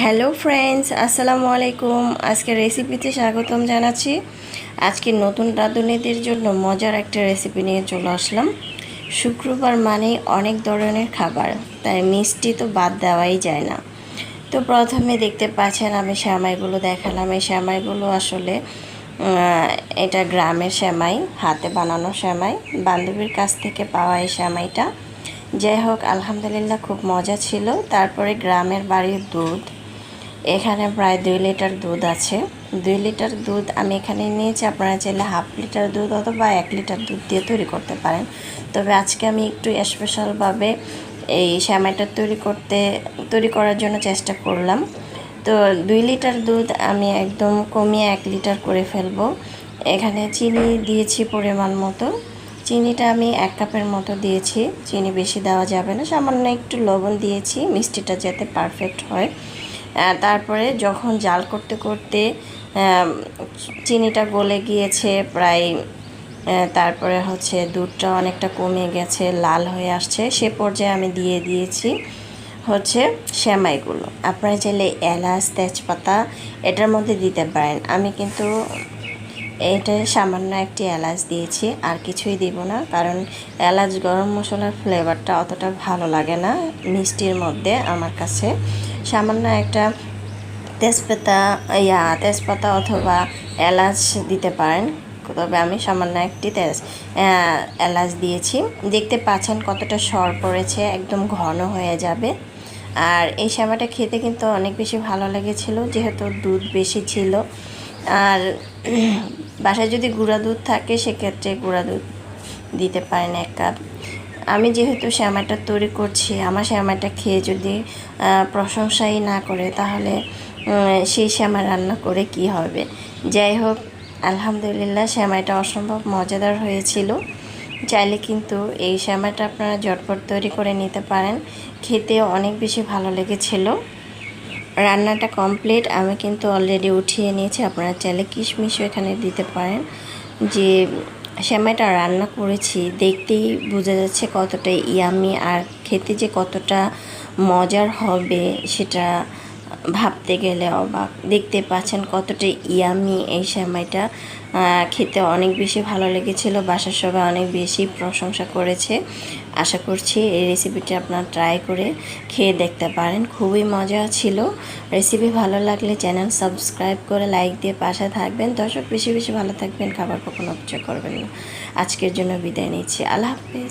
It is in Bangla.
হ্যালো ফ্রেন্ডস, আসসালামু আলাইকুম। আজকে রেসিপিতে স্বাগতম জানাচ্ছি। আজকে নতুন রাঁধুনিদের জন্য মজার একটা রেসিপি নিয়ে চলে আসলাম। শুক্রবার মানেই অনেক ধরনের খাবার, তাই মিষ্টি তো বাদ দেওয়াই যায় না। তো প্রথমে দেখতে পাচ্ছেন আমি সেমাইগুলো দেখালাম। এই সেমাইগুলো আসলে এটা গ্রামের সেমাই, হাতে বানানো সেমাই, বান্ধবীর কাছ থেকে পাওয়া এই সেমাইটা। যাই হোক, আলহামদুলিল্লাহ খুব মজা ছিল। তারপরে গ্রামের বাড়ির দুধ, এখানে প্রায় 2 লিটার দুধ আছে। 2 লিটার দুধ আমি এখানে নিয়েছি। আপনারা চাইলে হাফ লিটার দুধ অথবা 1 লিটার দুধ দিয়ে তৈরি করতে পারেন। তবে আজকে আমি একটু স্পেশালভাবে এই সেমাইটা তৈরি করার জন্য চেষ্টা করলাম। তো 2 লিটার দুধ আমি একদম কমিয়ে 1 লিটার করে ফেলবো। এখানে চিনি দিয়েছি পরিমাণ মতো। চিনিটা আমি 1 কাপের মতো দিয়েছি। চিনি বেশি দেওয়া যাবে না, সামান্য একটু লবণ দিয়েছি মিষ্টিটা যাতে পারফেক্ট হয়। তারপরে যখন জাল করতে করতে চিনিটা গলে গিয়েছে প্রায়, তারপরে হচ্ছে দুধটা অনেকটা কমে গেছে, লাল হয়ে আসছে, সে পর্যায়ে আমি দিয়ে দিয়েছি হচ্ছে সেমাইগুলো। আপনারা চাইলে এলাচ, তেজপাতা এটার মধ্যে দিতে পারেন। আমি কিন্তু এটা সামান্য একটি এলাচ দিয়েছি, আর কিছুই দিব না, কারণ এলাচ গরম মশলার ফ্লেভারটা অতটা ভালো লাগে না মিষ্টির মধ্যে আমার কাছে। সামান্য একটা তেজপাতা অথবা এলাচ দিতে পারেন, তবে আমি সামান্য একটি এলাচ দিয়েছি। দেখতে পাচ্ছেন কতটা সর পড়েছে, একদম ঘন হয়ে যাবে। আর এই সেমাইটা খেতে কিন্তু অনেক বেশি ভালো লেগেছিল, যেহেতু দুধ বেশি ছিল। আর বাসায় যদি গুঁড়া দুধ থাকে সেক্ষেত্রে গুঁড়া দুধ দিতে পারেন 1 কাপ। আমি যেহেতু সেমাইটা তৈরি করছি, আমার সেমাইটা খেয়ে যদি প্রশংসাই না করে তাহলে সেই সেমাই রান্না করে কি হবে। যাই হোক, আলহামদুলিল্লাহ সেমাইটা অসম্ভব মজাদার হয়েছিল। চাইলে কিন্তু এই সেমাইটা আপনারা ঝটপট তৈরি করে নিতে পারেন, খেতে অনেক বেশি ভালো লেগেছিল। রান্নাটা কমপ্লিট, আমি কিন্তু অলরেডি উঠিয়ে নিয়েছি। আপনারা চাইলে কিশমিশও এখানে দিতে পারেন। যে সেমাইটা রান্না করেছি দেখতেই বোঝা যাচ্ছে কতটা ইয়ামি, আর খেতে যে কতটা মজার হবে সেটা ভাবতে গেলে অবাক। দেখতে পাচ্ছেন কতটা ইয়ামি এই সেমাইটা, খেতে অনেক বেশি ভালো লেগেছিল। বাসার সবাই অনেক বেশি প্রশংসা করেছে। আশা করছি এই রেসিপিটা আপনারা ট্রাই করে খেয়ে দেখতে পারেন, খুবই মজা ছিল। রেসিপি ভালো লাগলে চ্যানেল সাবস্ক্রাইব করে লাইক দিয়ে পাশে থাকবেন। দর্শক বেশি বেশি ভালো থাকবেন, খাবার কখনো অপচয় করবেন না। আজকের জন্য বিদায় নিচ্ছি, আল্লাহ হাফেজ।